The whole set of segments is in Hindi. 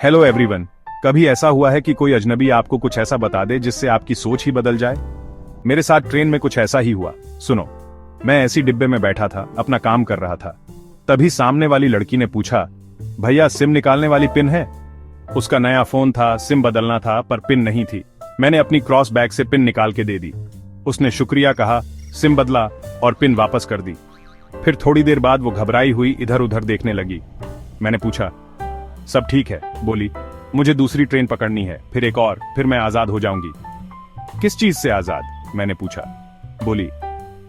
Hello everyone. कभी ऐसा हुआ है कि कोई अजनबी आपको कुछ ऐसा बता दे जिससे आपकी सोच ही बदल जाए? मेरे साथ ट्रेन में कुछ ऐसा ही हुआ। सुनो, मैं ऐसी डिब्बे में बैठा था, अपना काम कर रहा था। तभी सामने वाली लड़की ने पूछा, भैया सिम निकालने वाली पिन है? उसका नया फोन था, सिम बदलना था पर पिन नहीं थी। मैंने अपनी क्रॉस बैग से पिन निकाल के दे दी। उसने शुक्रिया कहा, सिम बदला और पिन वापस कर दी। फिर थोड़ी देर बाद वो घबराई हुई इधर उधर देखने लगी। मैंने पूछा, सब ठीक है? बोली, मुझे दूसरी ट्रेन पकड़नी है, फिर एक और, फिर मैं आजाद हो जाऊंगी। किस चीज से आजाद? मैंने पूछा। बोली,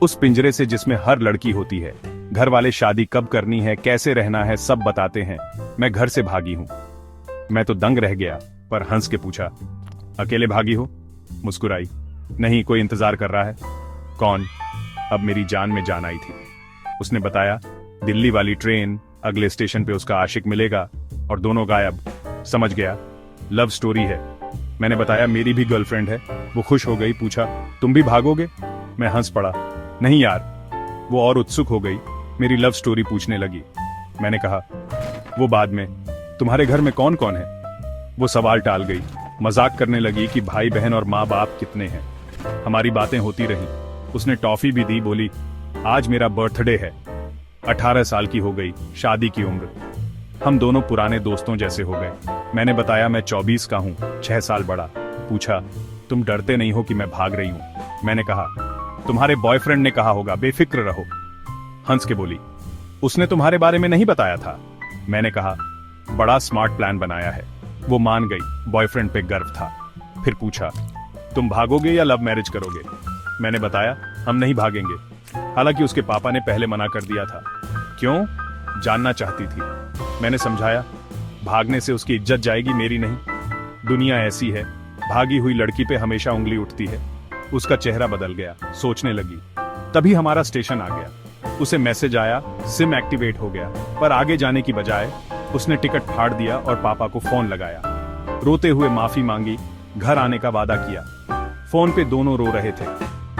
उस पिंजरे से जिसमें हर लड़की होती है। घर वाले शादी कब करनी है, कैसे रहना है, सब बताते हैं। मैं घर से भागी हूं। मैं तो दंग रह गया, पर हंस के पूछा, अकेले भागी हो? मुस्कुराई, नहीं, कोई इंतजार कर रहा है। कौन? अब मेरी जान में जान आई थी। उसने बताया, दिल्ली वाली ट्रेन, अगले स्टेशन पे उसका आशिक मिलेगा और दोनों गायब। समझ गया, लव स्टोरी है। मैंने बताया, मेरी भी गर्लफ्रेंड है। वो खुश हो गई, पूछा, तुम भी भागोगे? मैं हंस पड़ा, नहीं यार। वो और उत्सुक हो गई, मेरी लव स्टोरी पूछने लगी। मैंने कहा, वो बाद में। तुम्हारे घर में कौन कौन है? वो सवाल टाल गई, मजाक करने लगी कि भाई बहन और माँ बाप कितने हैं। हमारी बातें होती रहीं। उसने टॉफी भी दी, बोली, आज मेरा बर्थडे है। 18 साल की हो गई, शादी की उम्र। हम दोनों पुराने दोस्तों जैसे हो गए। मैंने बताया, मैं 24 का हूँ, 6 साल बड़ा। पूछा, तुम डरते नहीं हो कि मैं भाग रही हूँ? मैंने कहा, तुम्हारे बॉयफ्रेंड ने कहा होगा, बेफिक्र रहो। हंस के बोली, उसने तुम्हारे बारे में नहीं बताया था? मैंने कहा, बड़ा स्मार्ट प्लान बनाया है। वो मान गई, बॉयफ्रेंड पे गर्व था। फिर पूछा, तुम भागोगे या लव मैरिज करोगे? मैंने बताया, हम नहीं भागेंगे। हालांकि उसके पापा ने पहले मना कर दिया था। क्यों? जानना चाहती थी। मैंने समझाया, भागने से उसकी इज्जत जाएगी, मेरी नहीं। दुनिया ऐसी है, भागी हुई लड़की पे हमेशा उंगली उठती है। उसका चेहरा बदल गया, सोचने लगी। तभी हमारा स्टेशन आ गया। उसे मैसेज आया, सिम एक्टिवेट हो गया। पर आगे जाने की बजाय उसने टिकट फाड़ दिया और पापा को फोन लगाया। रोते हुए माफी मांगी, घर आने का वादा किया। फोन पे दोनों रो रहे थे।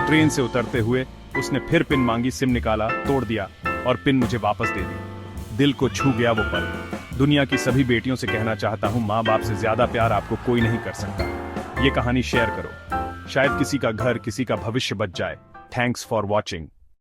ट्रेन से उतरते हुए उसने फिर पिन मांगी, सिम निकाला, तोड़ दिया और पिन मुझे वापस दे दी। दिल को छू गया वो पल। दुनिया की सभी बेटियों से कहना चाहता हूँ, माँ बाप से ज्यादा प्यार आपको कोई नहीं कर सकता। ये कहानी शेयर करो, शायद किसी का घर, किसी का भविष्य बच जाए। Thanks for watching.